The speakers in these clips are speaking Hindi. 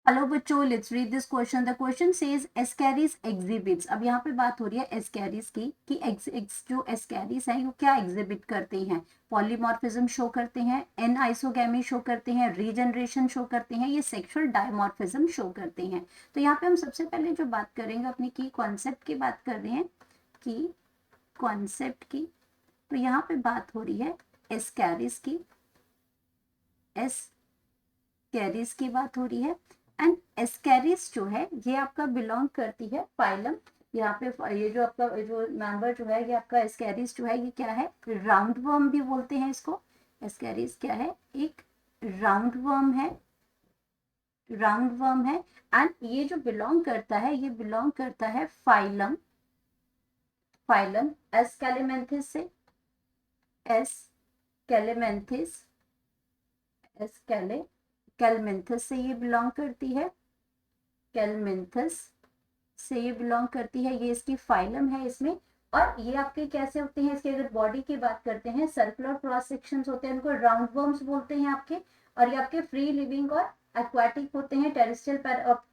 हेलो बच्चों, let's read this question. The question says Ascaris exhibits. अब यहाँ पे बात हो रही है एस्कैरिस की कि जो एस्कैरिस है वो क्या एग्जिबिट करते हैं। पॉलीमॉर्फिज्म शो करते हैं, एन आइसोगैमी शो करते हैं, रीजनरेशन शो करते हैं, ये सेक्सुअल डायमॉर्फिज्म शो करते हैं। तो यहाँ पे हम सबसे पहले जो बात करेंगे अपनी की कॉन्सेप्ट की बात कर रहे हैं, की कॉन्सेप्ट की। तो यहाँ पे बात हो रही है एस्कैरिस की, एस्कैरिस की बात हो रही है। एंड एस्कैरिस जो है ये आपका बिलोंग करती है फाइलम। यहाँ पे ये जो आपका जो मेंबर जो है ये आपका एस्कैरिस जो है ये क्या है, राउंड वर्म भी बोलते हैं इसको। एस्कैरिस क्या है, एक राउंड वर्म है, राउंड वर्म है। एंड ये जो बिलोंग करता है ये बिलोंग करता है फाइलम, फाइलम एस्केलेमेंथिस से, एस्केलेमेंथिस, कैलमेंथस से ये बिलोंग करती है, कैलमेंथस से ये बिलोंग करती है, ये इसकी फाइलम है इसमें। और ये आपके कैसे होते हैं, इसके अगर बॉडी की बात करते हैं, सर्कुलर क्रॉस सेक्शंस होते हैं, उनको राउंड वर्म्स बोलते हैं आपके। और ये आपके फ्री लिविंग और एक्वाटिक होते हैं, टेरेस्ट्रियल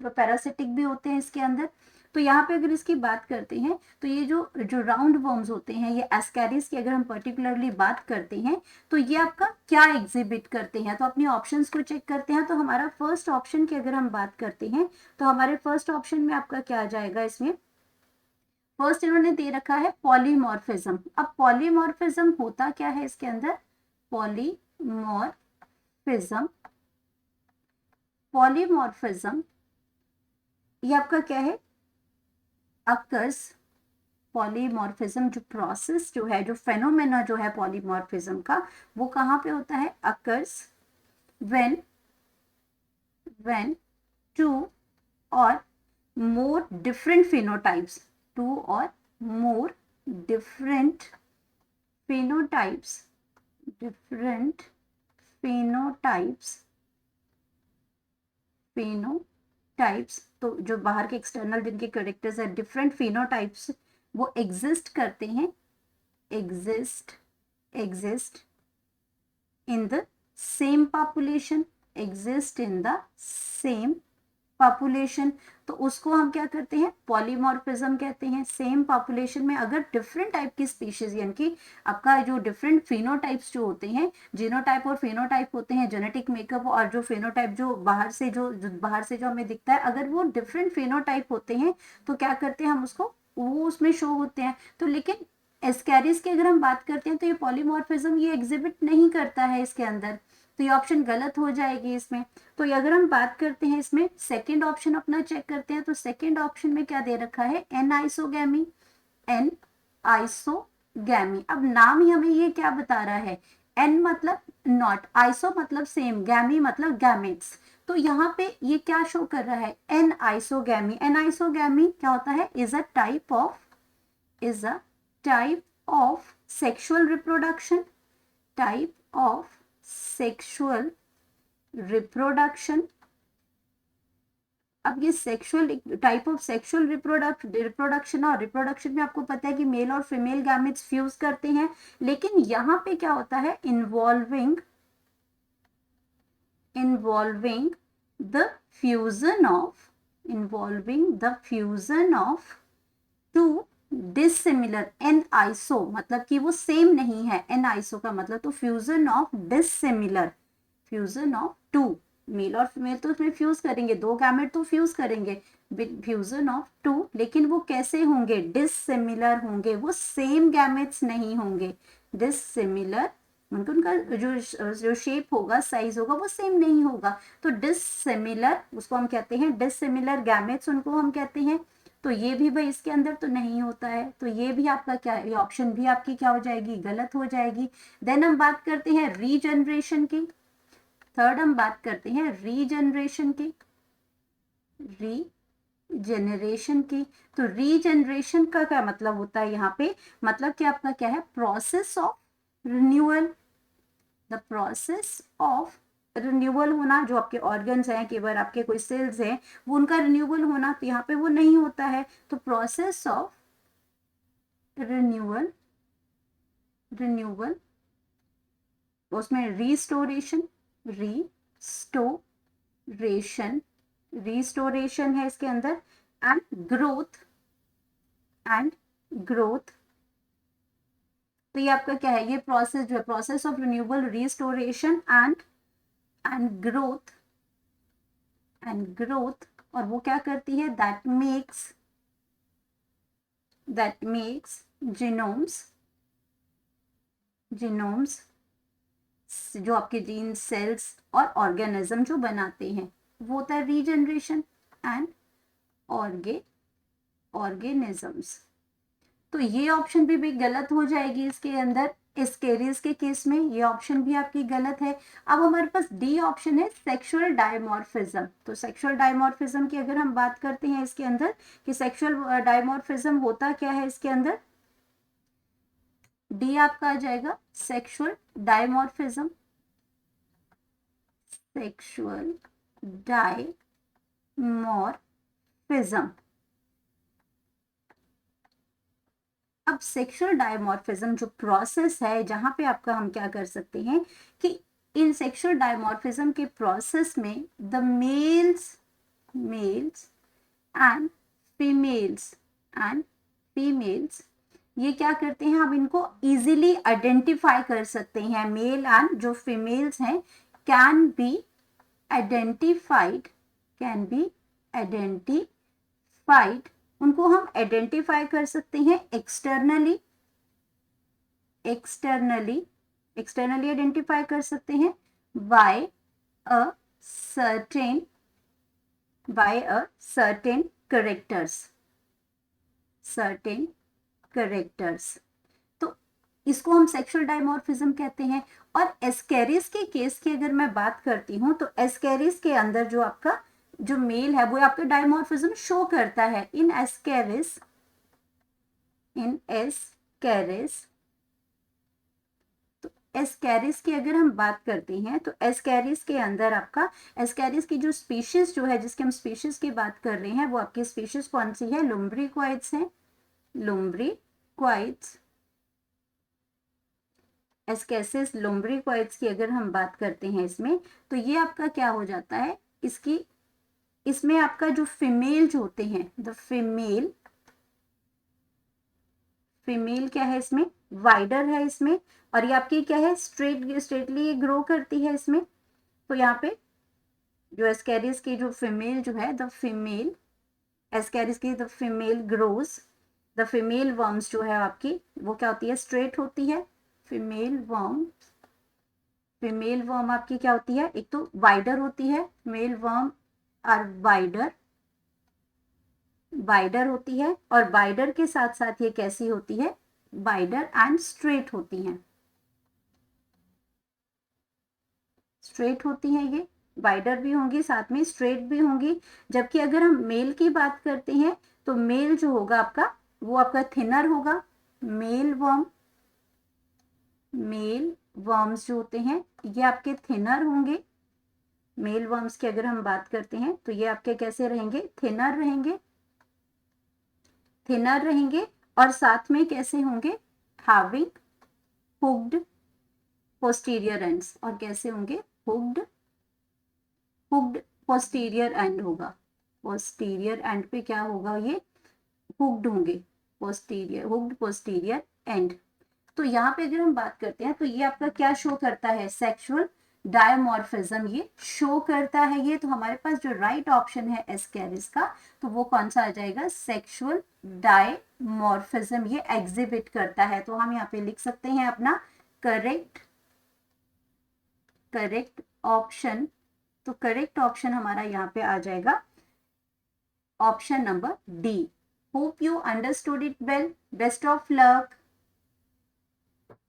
पैरासिटिक भी होते हैं इसके अंदर। तो यहाँ पे अगर इसकी बात करते हैं तो ये जो जो राउंड वर्म्स होते हैं, ये एस्कैरिस की अगर हम पर्टिकुलरली बात करते हैं तो ये आपका क्या एग्जिबिट करते हैं। तो अपने ऑप्शंस को चेक करते हैं। तो हमारा फर्स्ट ऑप्शन की अगर हम बात करते हैं तो हमारे फर्स्ट ऑप्शन में आपका क्या आ जाएगा, इसमें फर्स्ट इन्होंने दे रखा है पॉलीमॉर्फिज्म। अब पॉलीमॉर्फिज्म होता क्या है इसके अंदर, पॉलीमॉर्फिज्म, पॉलीमॉर्फिज्म ये आपका क्या है, अकर्स, पॉलीमॉर्फिज्म जो प्रोसेस जो है, जो फेनोमेना जो है पॉलीमॉर्फिज्म का, वो कहाँ पे होता है, occurs when two or more different phenotypes, two or more different phenotypes, different phenotypes, phenotypes तो जो बाहर के एक्सटर्नल जिनके कैरेक्टर्स है, डिफरेंट फिनोटाइप्स वो एग्जिस्ट करते हैं, exist in the same population, exist in the same population. तो उसको हम क्या करते हैं, पॉलीमॉर्फिज्म कहते हैं। सेम पॉपुलेशन में अगर डिफरेंट टाइप की स्पीशीज, यानी कि आपका जो डिफरेंट फिनोटाइप्स जो होते हैं, जीनोटाइप और फेनोटाइप होते हैं, जेनेटिक मेकअप, और जो फेनोटाइप जो बाहर से जो हमें दिखता है, अगर वो डिफरेंट फेनोटाइप होते हैं तो क्या करते हैं हम उसको, वो उसमें शो होते हैं। तो लेकिन एस्कैरिस की अगर हम बात करते हैं तो ये पॉलीमॉर्फिज्म ये एग्जिबिट नहीं करता है इसके अंदर। तो ये ऑप्शन गलत हो जाएगी इसमें। तो अगर हम बात करते हैं इसमें सेकंड ऑप्शन अपना चेक करते हैं, तो सेकंड ऑप्शन में क्या दे रखा है, एन आइसोगैमी, एन आइसोगैमी। अब नाम ही हमें ये क्या बता रहा है, एन मतलब नॉट, आइसो मतलब सेम, गैमी मतलब गैमेट्स। तो यहाँ पे ये क्या शो कर रहा है, एन आइसोगैमी। एन आइसोगैमी क्या होता है, is a type of sexual reproduction, type of sexual reproduction. अब ये sexual type of sexual reproduction, और रिप्रोडक्शन में आपको पता है कि मेल और फीमेल गैमेट्स फ्यूज करते हैं। लेकिन यहाँ पे क्या होता है, involving the fusion of, two dissimilar, an iso मतलब कि वो सेम नहीं है, एन आइसो का मतलब तो fusion of dissimilar, fusion of two, male और फीमेल तो उसमें फ्यूज करेंगे, दो गैमेट तो फ्यूज करेंगे, फ्यूजन ऑफ टू, लेकिन वो कैसे होंगे, डिसिमिलर होंगे, वो सेम गैमेट्स नहीं होंगे, डिसिमिलर, उनका जो शेप होगा, साइज होगा, वो सेम नहीं होगा। तो डिसिमिलर उसको हम कहते हैं, डिसिमिलर गैमेट्स उनको हम कहते हैं। तो ये भी भाई इसके अंदर तो नहीं होता है, तो ये भी आपका क्या है, ऑप्शन भी आपकी क्या हो जाएगी, गलत हो जाएगी। देन हम बात करते हैं रीजनरेशन की, थर्ड हम बात करते हैं रीजनरेशन की, रीजनरेशन की। तो रीजनरेशन का क्या मतलब होता है यहाँ पे, मतलब कि आपका क्या है, process of renewal, the process of renewal होना, जो आपके ऑर्गन्स हैं, केवल आपके कोई सेल्स हैं, वो उनका रिन्यूअल होना, तो यहाँ पे वो नहीं होता है। तो प्रोसेस ऑफ रिन्यूअल, उसमें रीस्टोरेशन, रीस्टोरेशन, रिस्टोरेशन है इसके अंदर, एंड ग्रोथ, एंड ग्रोथ। तो ये आपका क्या है, ये प्रोसेस जो है, process of renewable restoration and growth, and growth, और वो क्या करती है, दैट मेक्स जीनोम्स जो आपके जीन, सेल्स और ऑर्गेनिज्म जो बनाते हैं, वो होता है रीजनरेशन एंड ऑर्गेनिजम्स। तो ये ऑप्शन भी गलत हो जाएगी इसके अंदर, एस्केरिस के केस में ये ऑप्शन भी आपकी गलत है। अब हमारे पास डी ऑप्शन है, सेक्सुअल डायमॉर्फिज्म। तो सेक्सुअल डायमॉर्फिज्म की अगर हम बात करते हैं इसके अंदर कि सेक्सुअल डायमॉर्फिज्म होता क्या है इसके अंदर, डी आपका आ जाएगा सेक्सुअल डायमॉर्फिज्म, सेक्सुअल डायमॉर्फिज्म। अब सेक्सुअल डायमॉर्फिज्म जो प्रोसेस है, जहां पे आपका हम क्या कर सकते हैं कि इन सेक्सुअल डायमॉर्फिज्म के प्रोसेस में द मेल्स एंड फीमेल्स ये क्या करते हैं, हम इनको इजीली आइडेंटिफाई कर सकते हैं। मेल एंड जो फीमेल्स हैं कैन बी आइडेंटिफाइड, उनको हम आइडेंटिफाई कर सकते हैं एक्सटर्नली आइडेंटिफाई कर सकते हैं बाय अ सर्टेन कैरेक्टर्स। तो इसको हम सेक्सुअल डायमॉर्फिज्म कहते हैं। और एस्केरिस के केस की अगर मैं बात करती हूँ, तो एस्केरिस के अंदर जो आपका जो मेल है वो आपका डायमॉर्फिज्म शो करता है। इन एस्केरिस तो एस्केरिस की अगर हम बात करते हैं, तो एस्केरिस के अंदर आपका एस्केरिस की जो स्पीशीज जो है, जिसके हम स्पीशीज की बात कर रहे हैं, वो आपकी स्पीशीज कौन सी है, लुम्ब्रिक्वाइड्स है, लुम्ब्रिक्वाइड्स। एस्केसिस लुम्ब्रिक्वाइड्स की अगर हम बात करते हैं इसमें, तो ये आपका क्या हो जाता है, इसमें आपका जो फीमेल जो होते हैं, द फीमेल क्या है इसमें, वाइडर है इसमें, और ये आपकी क्या है, स्ट्रेटली ग्रो करती है इसमें। तो यहाँ पे जो एस्केरिस की जो फीमेल जो है, एस्केरिस की the female grows, the female worms जो है आपकी वो क्या होती है, स्ट्रेट होती है। फीमेल वर्म आपकी क्या होती है, एक तो वाइडर होती है, मेल वर्म आर वाइडर होती है, और वाइडर के साथ साथ ये कैसी होती है, वाइडर एंड स्ट्रेट होती हैं, ये वाइडर भी होंगी, साथ में स्ट्रेट भी होंगी। जबकि अगर हम मेल की बात करते हैं, तो मेल जो होगा आपका वो आपका थिनर होगा। मेल वर्म्स जो होते हैं ये आपके थिनर होंगे। मेल वर्म्स की अगर हम बात करते हैं, तो ये आपके कैसे रहेंगे, थिनर रहेंगे, और साथ में कैसे होंगे, हैविंग हुक्ड पोस्टीरियर एंड्स, और कैसे होंगे, हुक्ड पोस्टीरियर एंड होगा, पोस्टीरियर एंड पे क्या होगा, ये हुक्ड होंगे, हुक्ड पोस्टीरियर एंड। तो यहाँ पे अगर हम बात करते हैं, तो ये आपका क्या शो करता है, सेक्सुअल डायमॉर्फिज्म ये शो करता है। ये तो हमारे पास जो राइट ऑप्शन है एस्केरिस का, तो वो कौन सा आ जाएगा, सेक्सुअल डायमॉर्फिज्म ये एग्जिबिट करता है। तो हम यहाँ पे लिख सकते हैं अपना करेक्ट ऑप्शन। तो करेक्ट ऑप्शन हमारा यहाँ पे आ जाएगा option number D. Hope you understood it well, best of luck.